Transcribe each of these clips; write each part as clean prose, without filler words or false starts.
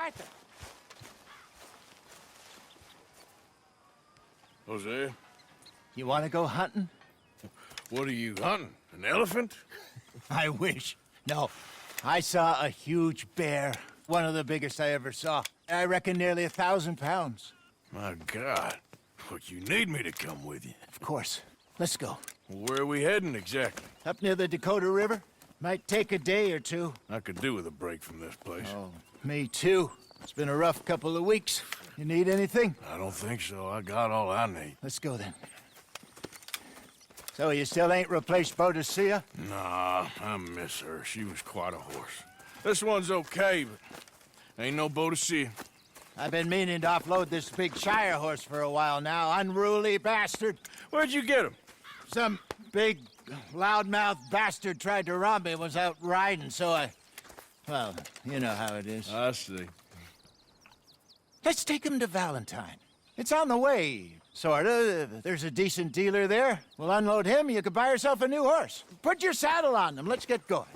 Arthur. Jose, You want to go hunting? what are you hunting? An elephant? I wish. No, I saw a huge bear. One of the biggest I ever saw. I reckon nearly 1,000 pounds. My God. But you need me to come with you. Of course. Let's go. Where are we heading exactly? Up near the Dakota River. Might take a day or two. I could do with a break from this place. Oh, me too. It's been a rough couple of weeks. You need anything? I don't think so. I got all I need. Let's go then. So you still ain't replaced Boadicea? Nah, I miss her. She was quite a horse. This one's okay, but ain't no Boadicea. I've been meaning to offload this big Shire horse for a while now. Unruly bastard. Where'd you get him? Some big, loudmouth bastard tried to rob me and was out riding, so I... Well, you know how it is. I see. Let's take him to Valentine. It's on the way, sorta. There's a decent dealer there. We'll unload him, you could buy yourself a new horse. Put your saddle on them, let's get going.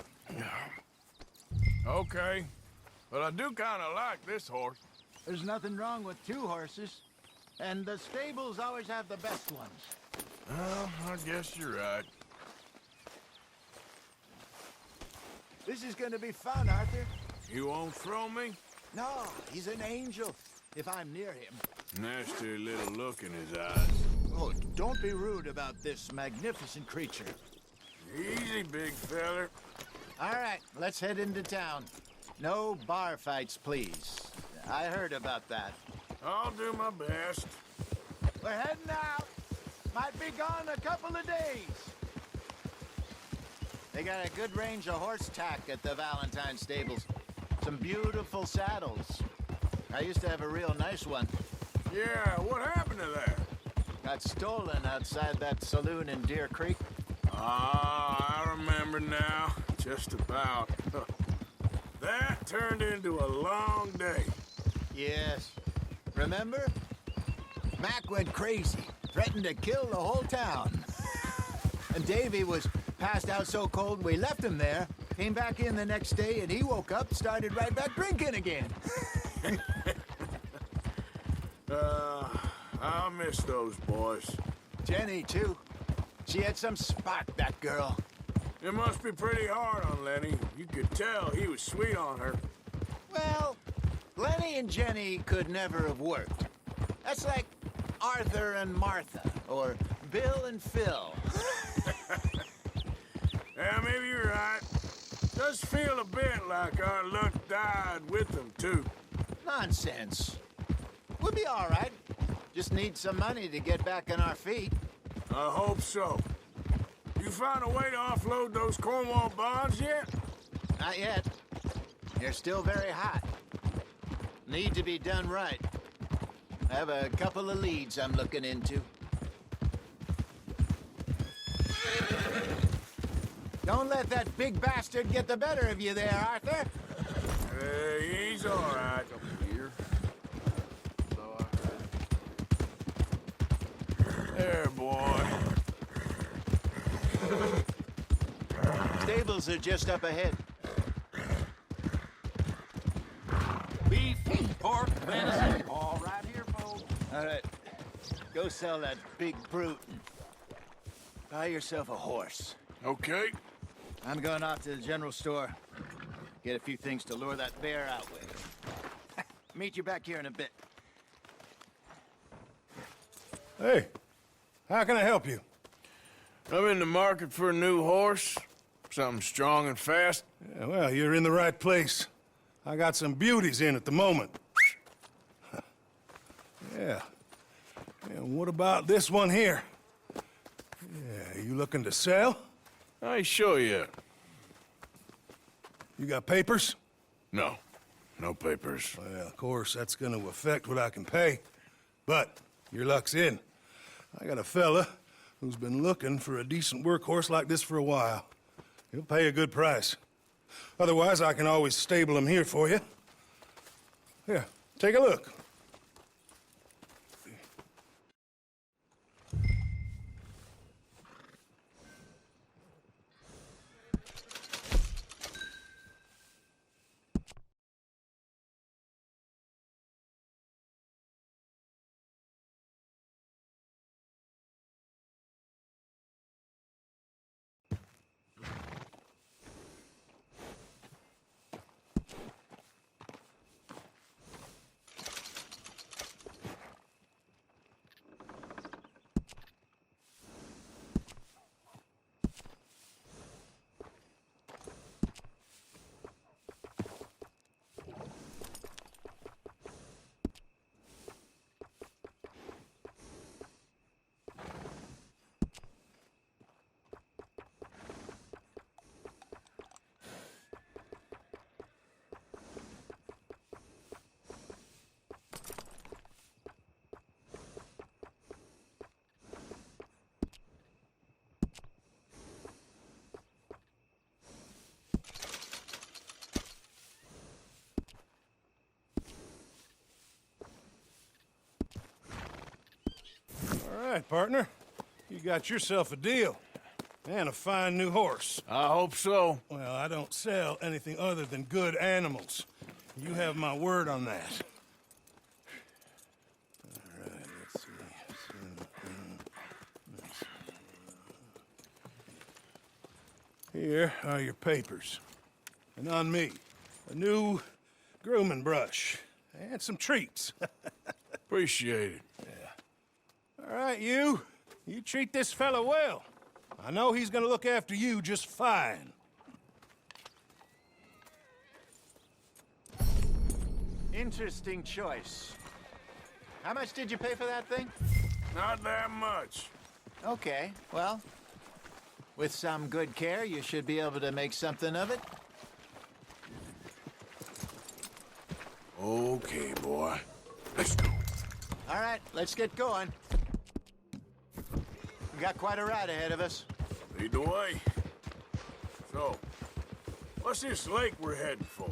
Okay. But I do kind of like this horse. There's nothing wrong with two horses. And the stables always have the best ones. Well, I guess you're right. This is gonna be fun, Arthur. You won't throw me? No, he's an angel, if I'm near him. Nasty little look in his eyes. Oh, don't be rude about this magnificent creature. Easy, big feller. All right, let's head into town. No bar fights, please. I heard about that. I'll do my best. We're heading out. Might be gone a couple of days. They got a good range of horse tack at the Valentine stables. Some beautiful saddles. I used to have a real nice one. Yeah, what happened to that? Got stolen outside that saloon in Deer Creek. Ah, I remember now. Just about. That turned into a long day. Yes. Remember? Mac went crazy, threatened to kill the whole town. And Davy was passed out so cold we left him there, came back in the next day, and he woke up, started right back drinking again. I miss those boys. Jenny, too. She had some spark, that girl. It must be pretty hard on Lenny. You could tell he was sweet on her. Well, Lenny and Jenny could never have worked. That's like Arthur and Martha, or Bill and Phil. Yeah, maybe you're right. Does feel a bit like our luck died with them, too. Nonsense. We'll be all right. Just need some money to get back on our feet. I hope so. You found a way to offload those Cornwall bonds yet? Not yet. They're still very hot. Need to be done right. I have a couple of leads I'm looking into. Don't let that big bastard get the better of you there, Arthur. Hey, he's all right. Here. So I heard. There, boy. Stables are just up ahead. Beef, pork, venison, all right here, folks. All right. Go sell that big brute and buy yourself a horse. Okay. I'm going off to the general store. Get a few things to lure that bear out with. Meet you back here in a bit. Hey, how can I help you? I'm in the market for a new horse. Something strong and fast. Yeah, well, you're in the right place. I got some beauties in at the moment. Yeah. And what about this one here? Yeah, you looking to sell? I ain't sure yet. You got papers? No. No papers. Well, of course, that's gonna affect what I can pay. But your luck's in. I got a fella who's been looking for a decent workhorse like this for a while. He'll pay a good price. Otherwise, I can always stable him here for you. Here, take a look. right, partner. You got yourself a deal. And a fine new horse. I hope so. Well, I don't sell anything other than good animals. You have my word on that. All right, let's see. Here are your papers. And on me, a new grooming brush. And some treats. Appreciate it. All right, you. You treat this fella well. I know he's gonna look after you just fine. Interesting choice. How much did you pay for that thing? Not that much. Okay, well, with some good care, you should be able to make something of it. Okay, boy. Let's go. All right, let's get going. We got quite a ride ahead of us. Lead the way. So, what's this lake we're heading for?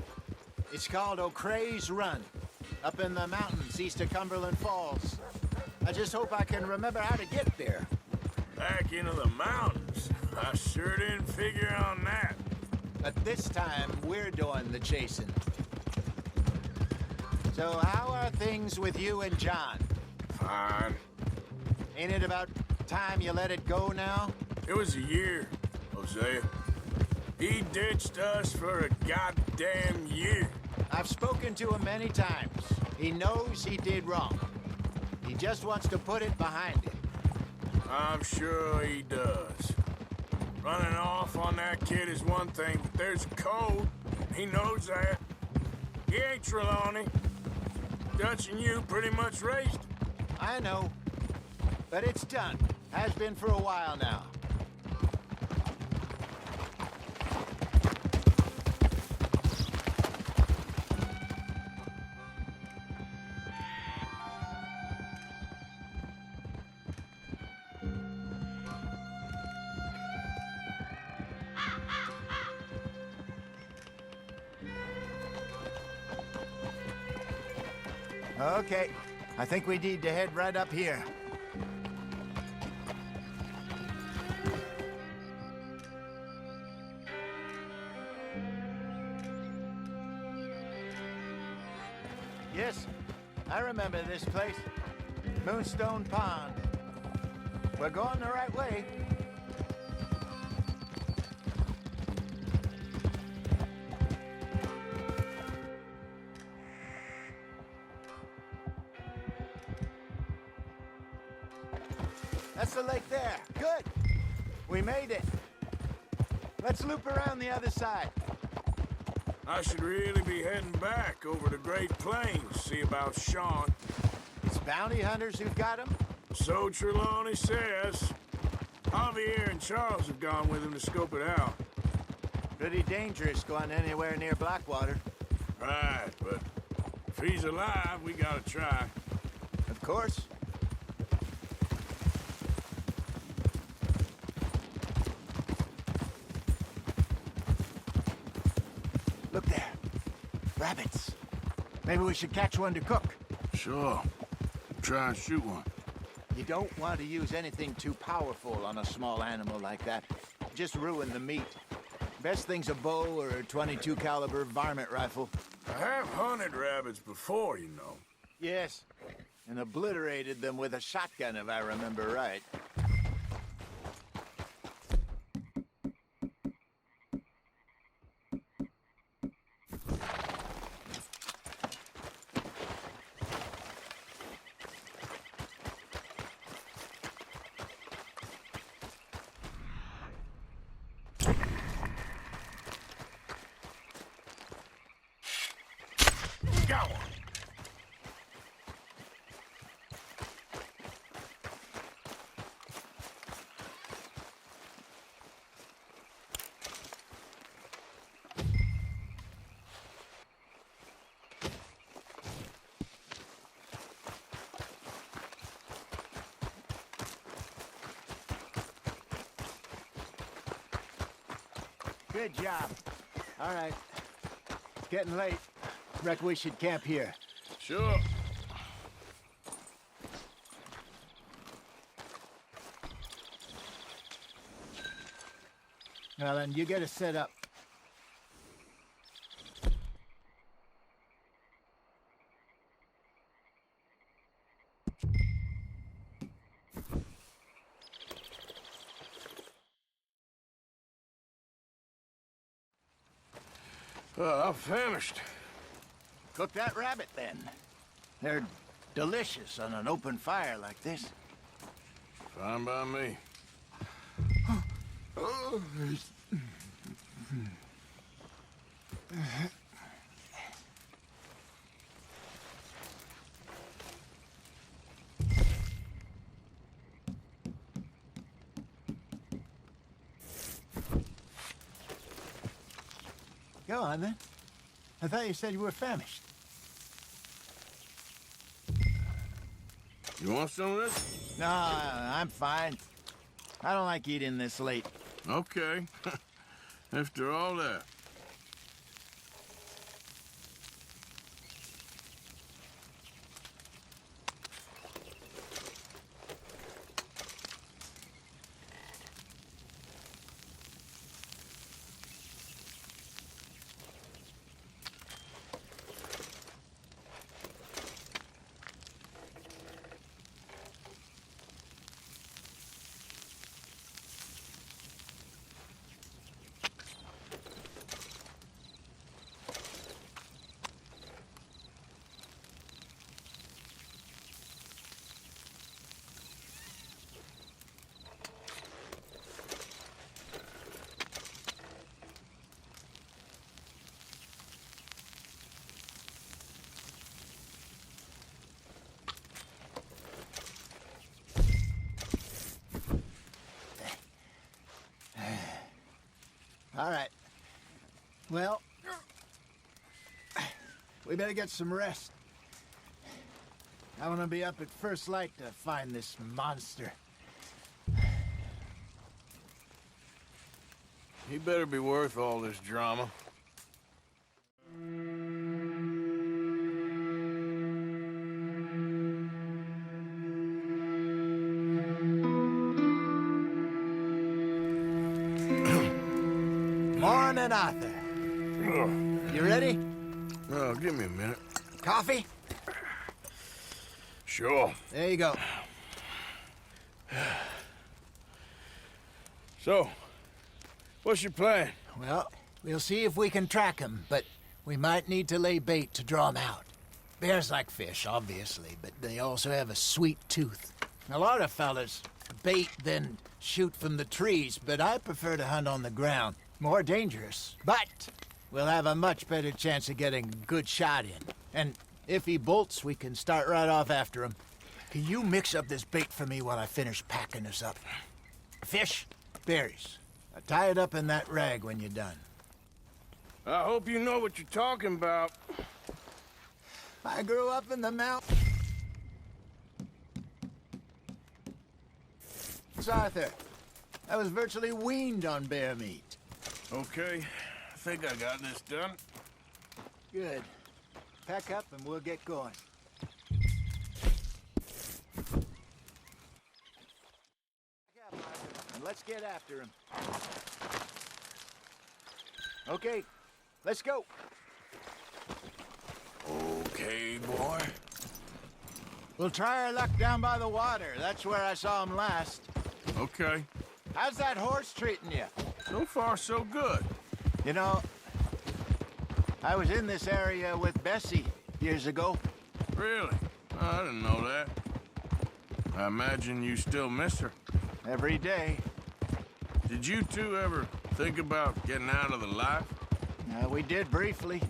It's called O'Creagh's Run, up in the mountains east of Cumberland Falls. I just hope I can remember how to get there. Back into the mountains? I sure didn't figure on that. But this time, we're doing the chasing. So how are things with you and John? Fine. Ain't it about time you let it go now? It was a year, Hosea. He ditched us for a goddamn year. I've spoken to him many times. He knows he did wrong. He just wants to put it behind him. I'm sure he does. Running off on that kid is one thing, but there's code. He knows that. He ain't Trelawney. Dutch and you pretty much raised him. I know. But it's done. Has been for a while now. Okay, I think we need to head right up here. Yes, I remember this place. Moonstone Pond. We're going the right way. That's the lake there. Good. We made it. Let's loop around the other side. I should really be heading back over the Great Plains, see about Sean. It's bounty hunters who've got him? So Trelawney says. Javier and Charles have gone with him to scope it out. Pretty dangerous going anywhere near Blackwater. Right, but if he's alive, we gotta try. Of course. Look there. Rabbits. Maybe we should catch one to cook. Sure. Try and shoot one. You don't want to use anything too powerful on a small animal like that. Just ruin the meat. Best thing's a bow or a .22 caliber varmint rifle. I have hunted rabbits before, you know. Yes, and obliterated them with a shotgun if I remember right. Got one. Good job. All right. It's getting late. Reckon we should camp here. Sure. Well, then you get it set up. I'm famished. Cook that rabbit, then. They're delicious on an open fire like this. Fine by me. Go on, then. I thought you said you were famished. You want some of this? No, I'm fine. I don't like eating this late. Okay. After all that. All right. Well, we better get some rest. I want to be up at first light to find this monster. He better be worth all this drama. Morning, Arthur. You ready? Oh, give me a minute. Coffee? Sure. There you go. So, what's your plan? Well, we'll see if we can track him, but we might need to lay bait to draw him out. Bears like fish, obviously, but they also have a sweet tooth. A lot of fellas bait, then shoot from the trees, but I prefer to hunt on the ground. More dangerous, but we'll have a much better chance of getting a good shot in. And if he bolts, we can start right off after him. Can you mix up this bait for me while I finish packing this up? Fish, berries. Tie it up in that rag when you're done. I hope you know what you're talking about. I grew up in the mountains. Arthur, I was virtually weaned on bear meat. Okay, I think I got this done. Good. Pack up and we'll get going. And let's get after him. Okay, let's go. Okay, boy. We'll try our luck down by the water. That's where I saw him last. Okay. How's that horse treating you? So far, so good. You know, I was in this area with Bessie years ago. Really? Oh, I didn't know that. I imagine you still miss her. Every day. Did you two ever think about getting out of the life? We did briefly.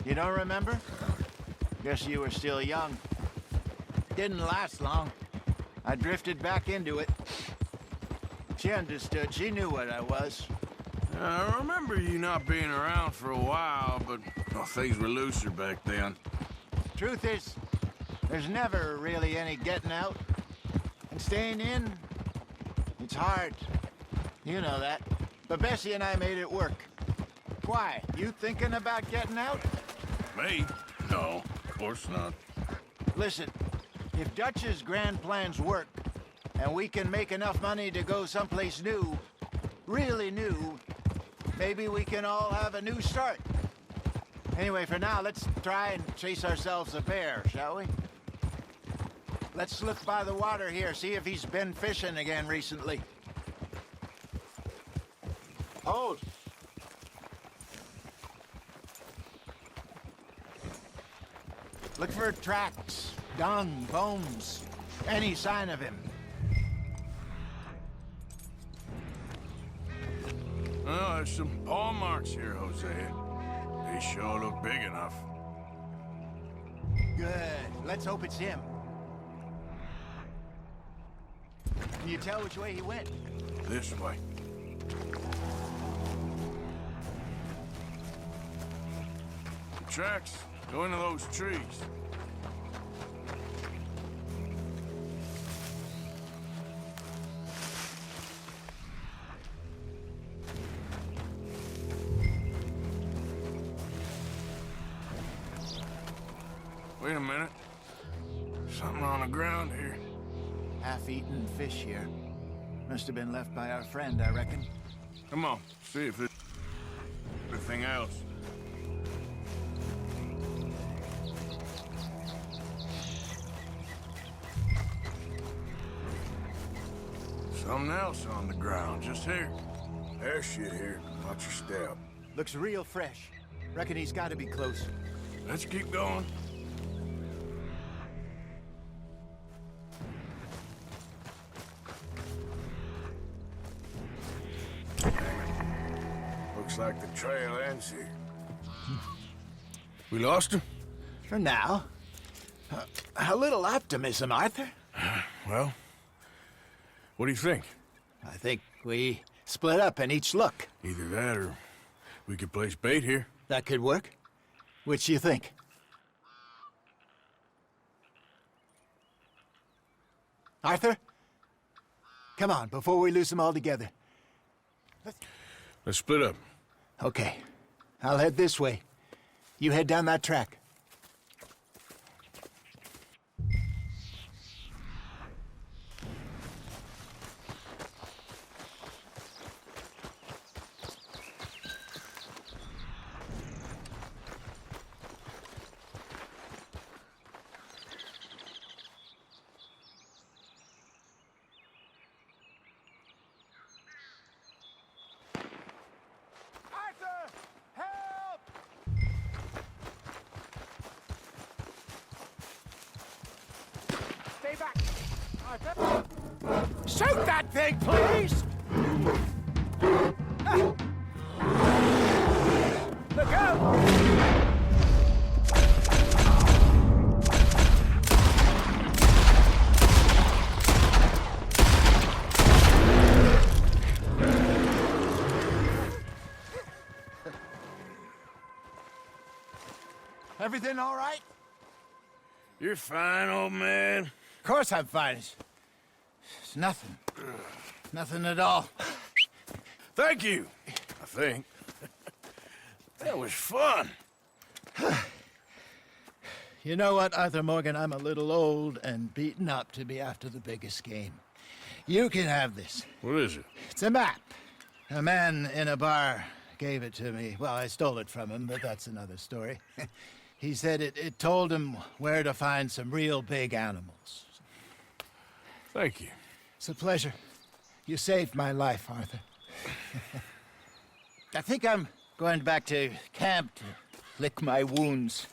You don't remember? Guess you were still young. Didn't last long. I drifted back into it. She understood. She knew what I was. I remember you not being around for a while, but things were looser back then. Truth is, there's never really any getting out. And staying in, it's hard. You know that. But Bessie and I made it work. Why? You thinking about getting out? Me? No, of course not. Listen, if Dutch's grand plans work, and we can make enough money to go someplace new, really new, maybe we can all have a new start. Anyway, for now, let's try and chase ourselves a bear, shall we? Let's look by the water here, see if he's been fishing again recently. Hold. Look for tracks, dung, bones, any sign of him. Oh, there's some paw marks here, Hosea. They sure look big enough. Good. Let's hope it's him. Can you tell which way he went? This way. The tracks go into those trees. Wait a minute. Something on the ground here. Half-eaten fish here. Must have been left by our friend, I reckon. Come on, see if there's anything else. Something else on the ground, just here. There's shit here. Watch your step. Looks real fresh. Reckon he's got to be close. Let's keep going. Looks like the trail ends here. We lost him? For now. A little optimism, Arthur. Well, what do you think? I think we split up and each look. Either that or we could place bait here. That could work. Which do you think? Arthur? Come on, before we lose them all together. Let's split up. Okay. I'll head this way. You head down that track. Shoot that thing, please! Look out! Everything all right? You're fine, old man. Of course I'm fine. It's nothing. Nothing at all. Thank you, I think. That was fun. You know what, Arthur Morgan? I'm a little old and beaten up to be after the biggest game. You can have this. What is it? It's a map. A man in a bar gave it to me. Well, I stole it from him, but that's another story. He said it told him where to find some real big animals. Thank you. It's a pleasure. You saved my life, Arthur. I think I'm going back to camp to lick my wounds.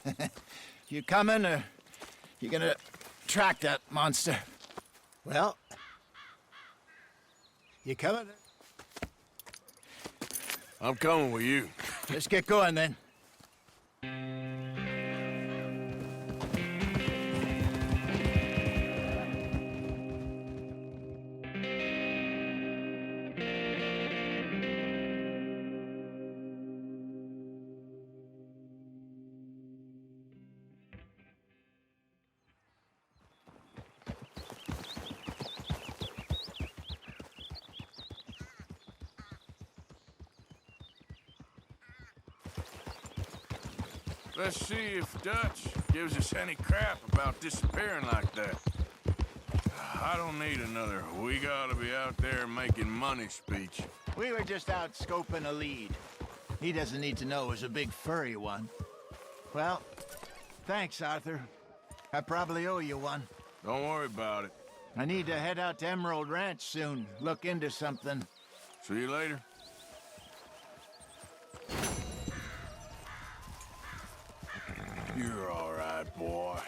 You coming, or you gonna track that monster? Well, you coming? I'm coming with you. Let's get going, then. Let's see if Dutch gives us any crap about disappearing like that. I don't need another "we gotta be out there making money" speech. We were just out scoping a lead. He doesn't need to know it was a big furry one. Well, thanks, Arthur. I probably owe you one. Don't worry about it. I need to head out to Emerald Ranch soon, look into something. See you later. You're all right, boy.